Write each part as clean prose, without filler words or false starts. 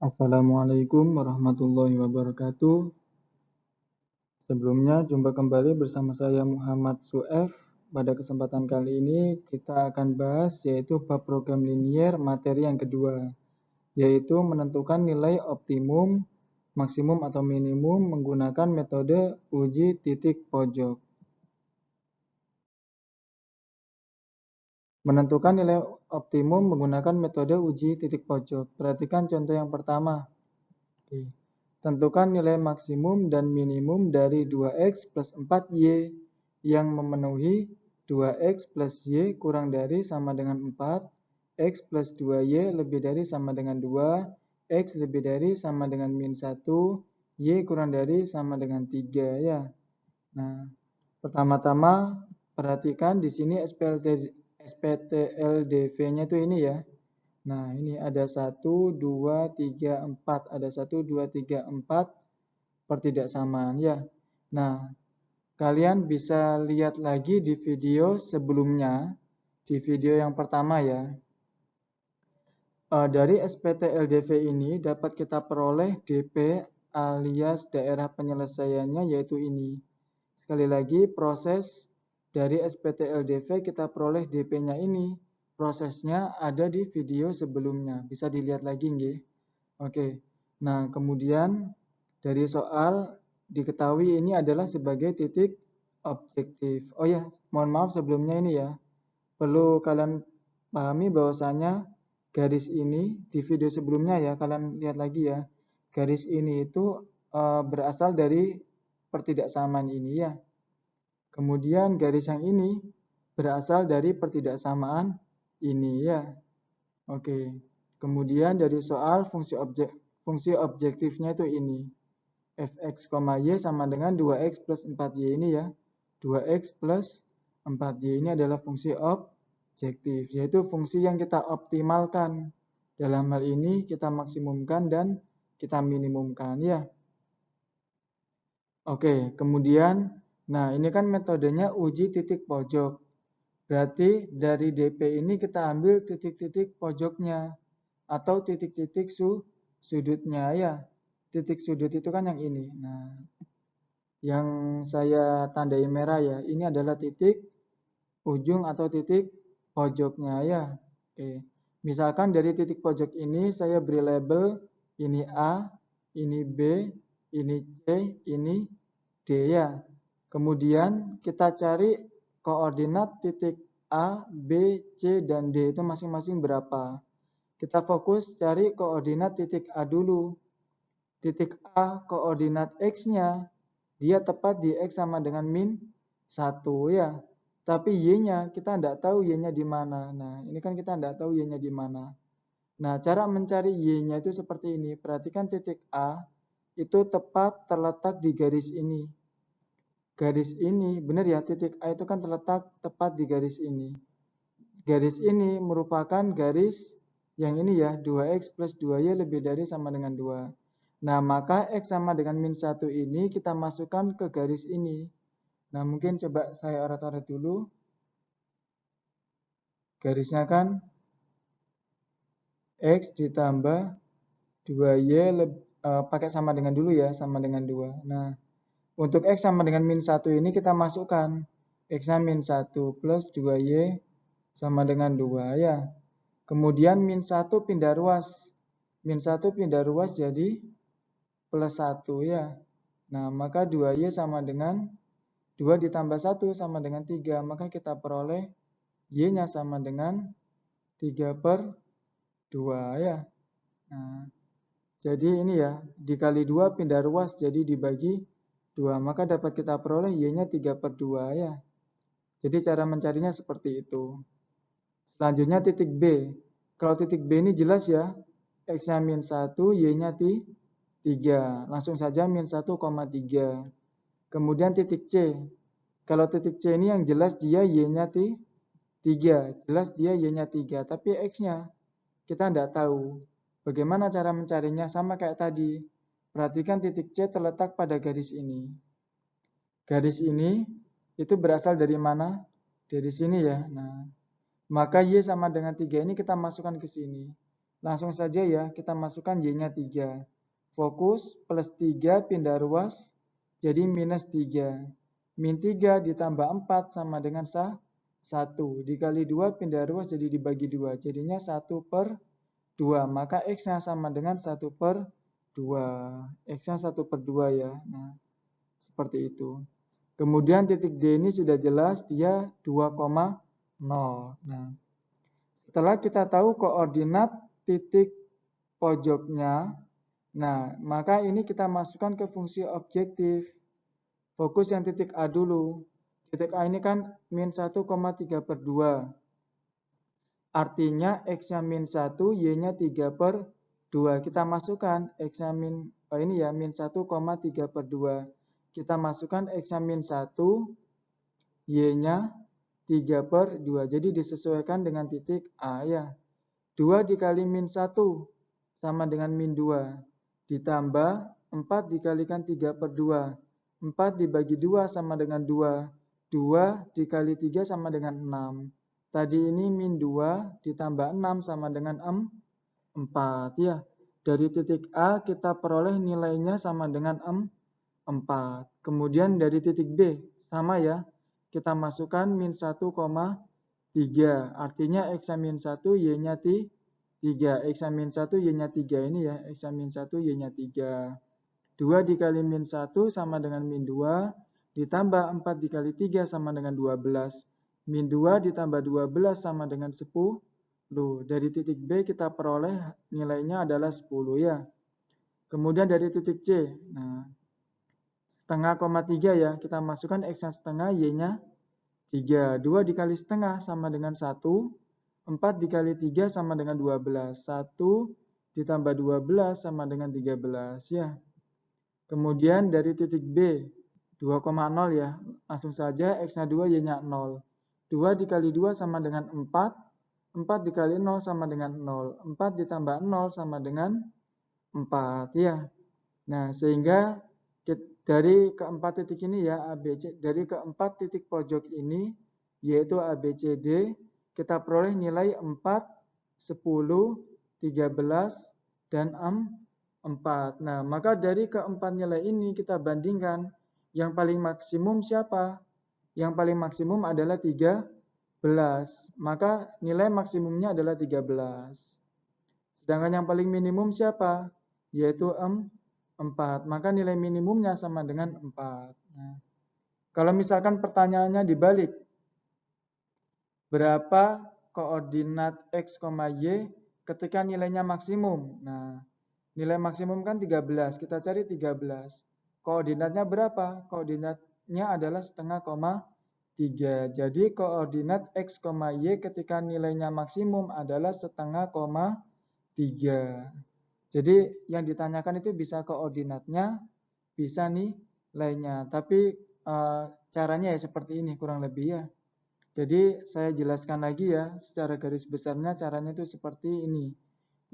Assalamualaikum warahmatullahi wabarakatuh. Sebelumnya, jumpa kembali bersama saya Muhammad Suef. Pada kesempatan kali ini, kita akan bahas yaitu bab program linier materi yang kedua, yaitu menentukan nilai optimum, maksimum atau minimum menggunakan metode uji titik pojok. Menentukan nilai optimum menggunakan metode uji titik pojok. Perhatikan contoh yang pertama. Tentukan nilai maksimum dan minimum dari 2x plus 4y yang memenuhi 2x plus y kurang dari sama dengan 4, x plus 2y lebih dari sama dengan 2, x lebih dari sama dengan min 1, y kurang dari sama dengan 3 ya. Nah, pertama-tama perhatikan di sini SPTLDV-nya itu ini ya. Nah, ini ada 1, 2, 3, 4. Ada 1, 2, 3, 4 pertidaksamaan ya. Nah, kalian bisa lihat lagi di video sebelumnya, di video yang pertama ya. Dari SPTLDV ini dapat kita peroleh DP alias daerah penyelesaiannya yaitu ini. Sekali lagi, proses dari SPTLDV kita peroleh DP-nya ini. Prosesnya ada di video sebelumnya. Bisa dilihat lagi nggih? Oke. Nah, kemudian dari soal diketahui ini adalah sebagai titik objektif. Oh ya, mohon maaf sebelumnya ini ya. Perlu kalian pahami bahwasanya garis ini di video sebelumnya ya, kalian lihat lagi ya. Garis ini itu berasal dari pertidaksamaan ini ya. Kemudian garis yang ini berasal dari pertidaksamaan ini ya. Oke. Kemudian dari soal fungsi objektifnya itu ini. Fx, y sama dengan 2x plus 4y ini ya. 2x plus 4y ini adalah fungsi objektif, yaitu fungsi yang kita optimalkan. Dalam hal ini kita maksimumkan dan kita minimumkan ya. Oke, kemudian, nah ini kan metodenya uji titik pojok. Berarti dari DP ini kita ambil titik-titik pojoknya atau titik-titik sudutnya ya. Titik sudut itu kan yang ini. Nah, yang saya tandai merah ya, ini adalah titik ujung atau titik pojoknya ya. Oke. Misalkan dari titik pojok ini saya beri label ini A, ini B, ini C, ini D ya. Kemudian kita cari koordinat titik A, B, C, dan D itu masing-masing berapa. Kita fokus cari koordinat titik A dulu. Titik A koordinat X-nya, dia tepat di X sama dengan min 1 ya. Tapi Y-nya kita tidak tahu Y-nya di mana. Nah, ini kan kita tidak tahu Y-nya di mana. Nah, cara mencari Y-nya itu seperti ini. Perhatikan titik A itu tepat terletak di garis ini. Garis ini, benar ya, titik A itu kan terletak tepat di garis ini. Garis ini merupakan garis yang ini ya, 2x plus 2y lebih dari sama dengan 2. Nah, maka x sama dengan min 1 ini kita masukkan ke garis ini. Nah, mungkin coba saya oret-oret dulu. Garisnya kan x ditambah 2y pakai sama dengan dulu ya, sama dengan 2. Nah, untuk x sama dengan min 1 ini kita masukkan. X-nya min 1 plus 2y sama dengan 2 ya. Kemudian min 1 pindah ruas. Min 1 pindah ruas jadi plus 1 ya. Nah, maka 2y sama dengan 2 ditambah 1 sama dengan 3. Maka kita peroleh y-nya sama dengan 3 per 2 ya. Nah, jadi ini ya, dikali 2 pindah ruas jadi dibagi 2. Maka dapat kita peroleh y-nya 3 per 2 ya. Jadi cara mencarinya seperti itu. Selanjutnya titik B. Kalau titik B ini jelas ya, x-nya min 1, y-nya 3. Langsung saja min 1,3. Kemudian titik C. Kalau titik C ini yang jelas dia y-nya 3. Jelas dia y-nya 3. Tapi x-nya kita tidak tahu. Bagaimana cara mencarinya? Sama kayak tadi. Perhatikan titik C terletak pada garis ini. Garis ini itu berasal dari mana? Dari sini ya. Nah, maka y sama dengan 3 ini kita masukkan ke sini. Langsung saja ya, kita masukkan Y-nya 3. Fokus plus 3 pindah ruas, jadi minus 3. Min 3 ditambah 4 sama dengan 1. Dikali 2 pindah ruas jadi dibagi 2. Jadinya 1/2. Maka X-nya sama dengan 1/2. X-nya 1/2 ya. Nah, seperti itu. Kemudian titik D ini sudah jelas, dia 2,0. Nah, setelah kita tahu koordinat titik pojoknya, nah, maka ini kita masukkan ke fungsi objektif. Fokus yang titik A dulu. Titik A ini kan min 1,3/2. Artinya X-nya min 1, Y-nya 3/2. Kita masukkan X-nya min, ini ya, min 1,3/2. Kita masukkan X-nya min 1, Y-nya 3/2. Jadi disesuaikan dengan titik A ya. 2 dikali min 1 sama dengan min 2. Ditambah 4 dikalikan 3/2. 4 dibagi 2 sama dengan 2. 2 dikali 3 sama dengan 6. Tadi ini min 2 ditambah 6 sama dengan 4 ya. Dari titik A kita peroleh nilainya sama dengan 4. Kemudian dari titik B sama ya. Kita masukkan min 1,3. Artinya X min 1 Y-nya 3. X min 1 Y-nya 3 ini ya. X min 1 Y-nya 3. 2 dikali min 1 sama dengan min 2. Ditambah 4 dikali 3 sama dengan 12. Min 2 ditambah 12 sama dengan 10. Dari titik B kita peroleh nilainya adalah 10 ya. Kemudian dari titik C. Nah, setengah koma 3 ya. Kita masukkan X-nya setengah, Y-nya 3. 2 dikali setengah sama dengan 1. 4 dikali 3 sama dengan 12. 1 ditambah 12 sama dengan 13 ya. Kemudian dari titik B. 2,0 ya. Langsung saja X-nya 2, Y-nya 0. 2 dikali 2 sama dengan 4. 4 dikali 0 sama dengan 0. 4 ditambah 0 sama dengan 4 ya. Nah, sehingga dari keempat titik ini ya, ABC, dari keempat titik pojok ini, yaitu ABCD, kita peroleh nilai 4, 10, 13, dan 4. Nah, maka dari keempat nilai ini kita bandingkan, yang paling maksimum siapa? Yang paling maksimum adalah 13. Maka nilai maksimumnya adalah 13. Sedangkan yang paling minimum siapa? Yaitu 4. Maka nilai minimumnya sama dengan 4. Nah, kalau misalkan pertanyaannya dibalik, berapa koordinat X, Y ketika nilainya maksimum? Nah, nilai maksimum kan 13. Kita cari 13. Koordinatnya berapa? Koordinatnya adalah setengah koma 3. Jadi koordinat X, Y ketika nilainya maksimum adalah setengah koma 3. Jadi yang ditanyakan itu bisa koordinatnya, bisa nilainya. Tapi caranya ya seperti ini kurang lebih ya. Jadi saya jelaskan lagi ya, secara garis besarnya caranya itu seperti ini.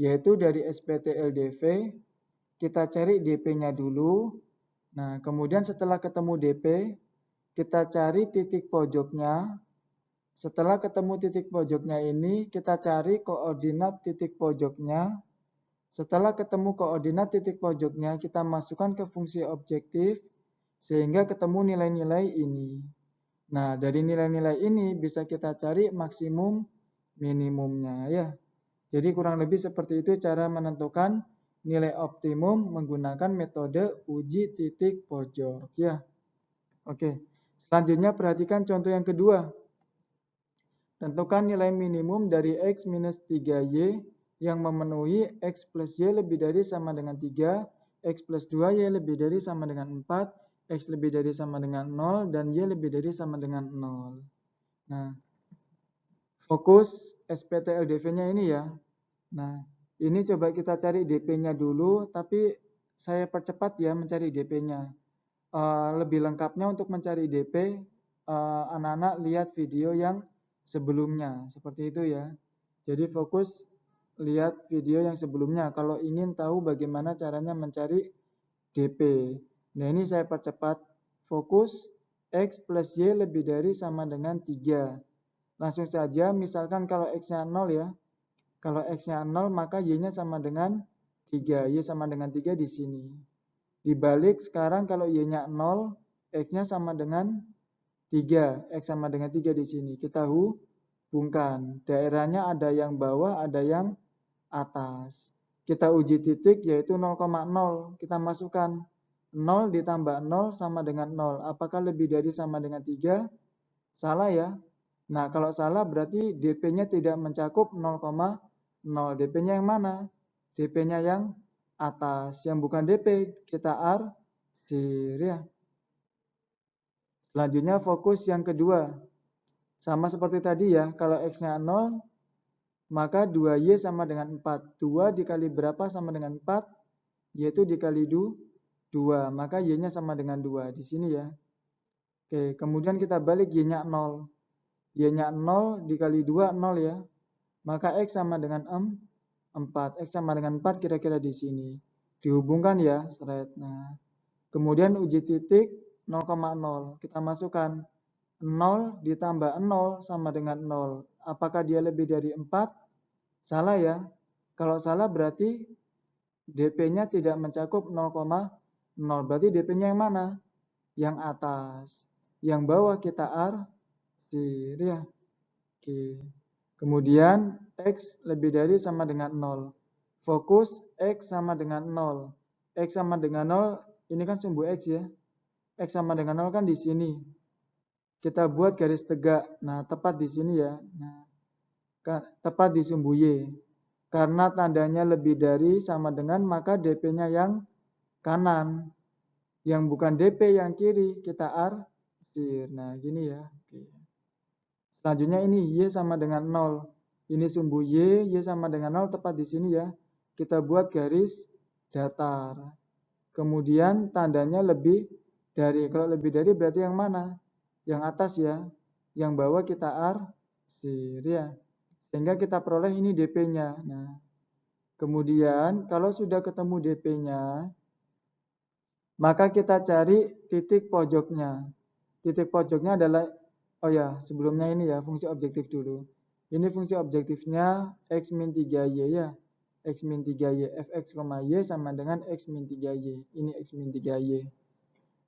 Yaitu dari SPT LDV, kita cari DP-nya dulu. Nah, kemudian setelah ketemu DP, kita cari titik pojoknya. Setelah ketemu titik pojoknya ini, kita cari koordinat titik pojoknya. Setelah ketemu koordinat titik pojoknya, kita masukkan ke fungsi objektif, sehingga ketemu nilai-nilai ini. Nah, dari nilai-nilai ini bisa kita cari maksimum minimumnya ya. Jadi kurang lebih seperti itu cara menentukan nilai optimum menggunakan metode uji titik pojok ya. Oke. Selanjutnya perhatikan contoh yang kedua. Tentukan nilai minimum dari X minus 3Y yang memenuhi X plus Y lebih dari sama dengan 3, X plus 2Y lebih dari sama dengan 4, X lebih dari sama dengan 0, dan Y lebih dari sama dengan 0. Nah, fokus SPT LDV-nya ini ya. Nah, ini coba kita cari DP-nya dulu, tapi saya percepat ya mencari DP-nya. Lebih lengkapnya untuk mencari DP, anak-anak lihat video yang sebelumnya, seperti itu ya. Jadi fokus lihat video yang sebelumnya kalau ingin tahu bagaimana caranya mencari DP. Nah, ini saya percepat. Fokus X plus Y lebih dari sama dengan 3. Langsung saja, misalkan kalau X-nya 0 ya. Kalau X-nya 0, maka Y-nya sama dengan 3. Y sama dengan 3 di sini. Dibalik sekarang kalau Y-nya 0, X-nya sama dengan 3. X sama dengan 3 di sini. Kita hubungkan. Daerahnya ada yang bawah, ada yang atas. Kita uji titik yaitu 0,0. Kita masukkan 0 ditambah 0 sama dengan 0. Apakah lebih dari sama dengan 3? Salah ya. Nah, kalau salah berarti DP-nya tidak mencakup 0,0. DP-nya yang mana? DP-nya yang atas. Yang bukan DP, kita arsir ya. Selanjutnya fokus yang kedua. Sama seperti tadi ya, kalau X-nya 0, maka 2Y sama dengan 4. 2 dikali berapa sama dengan 4? Yaitu dikali 2. Maka Y-nya sama dengan 2. Di sini ya. Oke, kemudian kita balik Y-nya 0. Y-nya 0 dikali 2, 0 ya. Maka X sama dengan 4. X sama dengan 4 kira-kira di sini. Dihubungkan ya, seret. Nah, kemudian uji titik 0,0. Kita masukkan 0 ditambah 0 sama dengan 0. Apakah dia lebih dari 4? Salah ya. Kalau salah berarti DP-nya tidak mencakup 0,0. Berarti DP-nya yang mana? Yang atas. Yang bawah kita arsir ya. Oke. Kemudian X lebih dari sama dengan 0. Fokus X sama dengan 0. X sama dengan 0, ini kan sumbu X ya. X sama dengan 0 kan di sini. Kita buat garis tegak. Nah, tepat di sini ya. Nah, tepat di sumbu Y. Karena tandanya lebih dari sama dengan, maka DP-nya yang kanan. Yang bukan DP yang kiri, kita arsir. Nah, gini ya. Oke. Selanjutnya ini Y sama dengan 0. Ini sumbu Y sama dengan 0 tepat di sini ya. Kita buat garis datar. Kemudian tandanya lebih dari. Kalau lebih dari berarti yang mana? Yang atas ya. Yang bawah kita arsir ya. Sehingga kita peroleh ini DP-nya. Nah, kemudian kalau sudah ketemu DP-nya, maka kita cari titik pojoknya. Titik pojoknya adalah, oh ya, sebelumnya ini ya, fungsi objektif dulu. Ini fungsi objektifnya X min 3Y ya. X min 3Y, fx, Y sama dengan X min 3Y. Ini X min 3Y.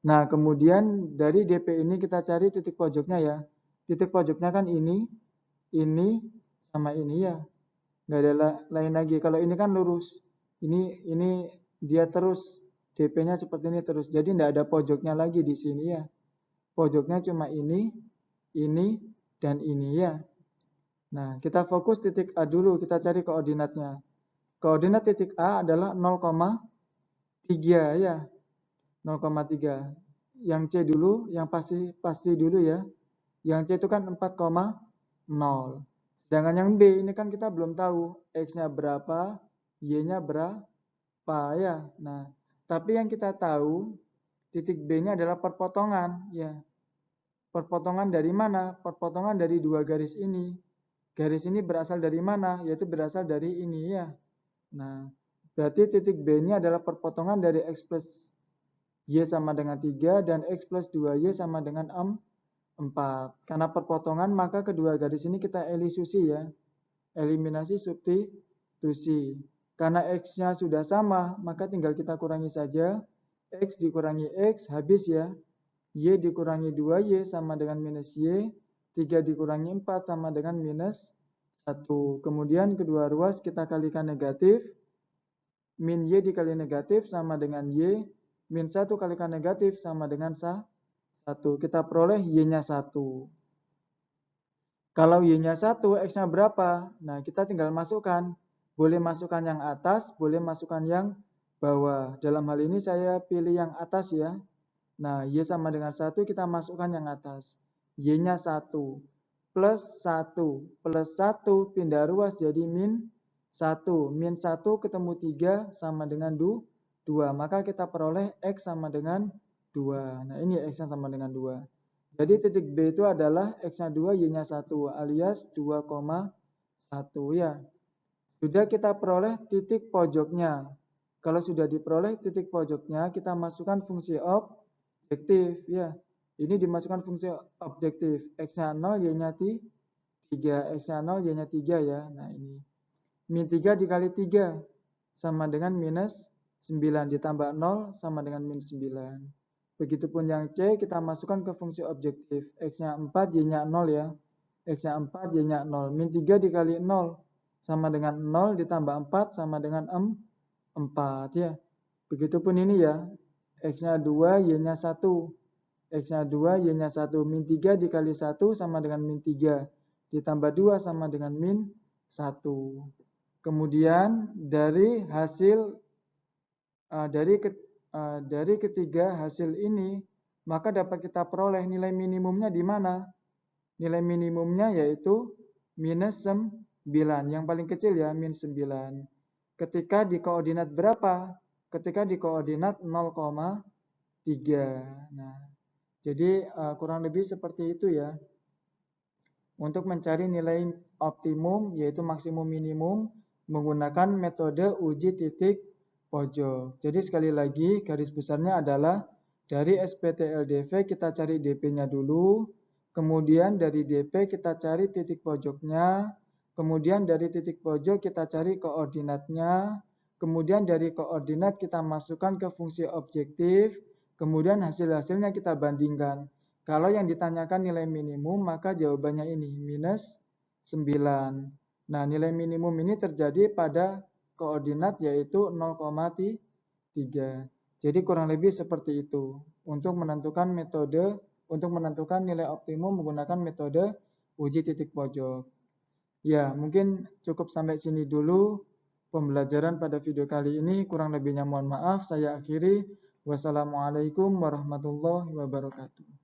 Nah, kemudian dari DP ini kita cari titik pojoknya ya. Titik pojoknya kan ini, sama ini ya. Nggak ada lain lagi. Kalau ini kan lurus. Ini dia terus. DP-nya seperti ini terus. Jadi nggak ada pojoknya lagi di sini ya. Pojoknya cuma ini, dan ini ya. Nah, kita fokus titik A dulu. Kita cari koordinatnya. Koordinat titik A adalah 0,3 ya. 0,3. Yang C dulu, yang pasti dulu ya. Yang C itu kan 4,0. Sedangkan yang B ini kan kita belum tahu X-nya berapa, Y-nya berapa ya. Nah, tapi yang kita tahu titik B-nya adalah perpotongan ya. Perpotongan dari mana? Perpotongan dari dua garis ini. Garis ini berasal dari mana? Yaitu berasal dari ini ya. Nah, berarti titik B ini adalah perpotongan dari X plus Y sama dengan 3 dan X plus 2Y sama dengan 4. Karena perpotongan maka kedua garis ini kita elisusi ya. Eliminasi substitusi. Karena X-nya sudah sama, maka tinggal kita kurangi saja. X dikurangi X, habis ya. Y dikurangi 2Y sama dengan minus Y. 3 dikurangi 4 sama dengan minus 1. Kemudian kedua ruas kita kalikan negatif. Min Y dikali negatif sama dengan Y. Min 1 kalikan negatif sama dengan 1. Kita peroleh Y-nya 1. Kalau Y-nya 1, X-nya berapa? Nah, kita tinggal masukkan. Boleh masukkan yang atas, boleh masukkan yang bawah. Dalam hal ini saya pilih yang atas ya. Nah, Y sama dengan 1, kita masukkan yang atas. Y-nya 1. Plus 1. Plus 1 pindah ruas jadi min 1. Min 1 ketemu 3 sama dengan 2. Maka kita peroleh X sama dengan 2. Nah, ini X-nya sama dengan 2. Jadi titik B itu adalah X-nya 2, Y-nya 1 alias 2,1 ya. Sudah kita peroleh titik pojoknya. Kalau sudah diperoleh titik pojoknya, kita masukkan fungsi objektif ya. Ini dimasukkan fungsi objektif. X-nya 0, Y-nya 3. X-nya 0, Y-nya 3 ya. Nah, ini. min 3 dikali 3 sama dengan minus 9 ditambah 0 sama dengan min 9. Begitupun yang C kita masukkan ke fungsi objektif. X-nya 4, Y-nya 0 ya. X-nya 4, Y-nya 0. Min 3 dikali 0 sama dengan 0 ditambah 4 sama dengan 4 ya. Begitupun ini ya. X-nya 2, Y-nya 1. X-nya 2, Y-nya 1. Min 3 dikali 1 sama dengan min 3. Ditambah 2 sama dengan min 1. Kemudian dari hasil dari ketiga hasil ini, maka dapat kita peroleh nilai minimumnya di mana? Nilai minimumnya yaitu minus 9. Yang paling kecil ya, min 9. Ketika di koordinat berapa? Ketika di koordinat 0,3. Nah, jadi kurang lebih seperti itu ya. Untuk mencari nilai optimum yaitu maksimum minimum menggunakan metode uji titik pojok. Jadi sekali lagi garis besarnya adalah dari SPT-LDV kita cari DP-nya dulu, kemudian dari DP kita cari titik pojoknya, kemudian dari titik pojok kita cari koordinatnya, kemudian dari koordinat kita masukkan ke fungsi objektif, kemudian hasil-hasilnya kita bandingkan. Kalau yang ditanyakan nilai minimum, maka jawabannya ini, minus 9. Nah, nilai minimum ini terjadi pada koordinat yaitu 0,3. Jadi kurang lebih seperti itu. Untuk menentukan nilai optimum menggunakan metode uji titik pojok. Ya, mungkin cukup sampai sini dulu pembelajaran pada video kali ini. Kurang lebihnya mohon maaf. Saya akhiri. Wassalamualaikum warahmatullahi wabarakatuh.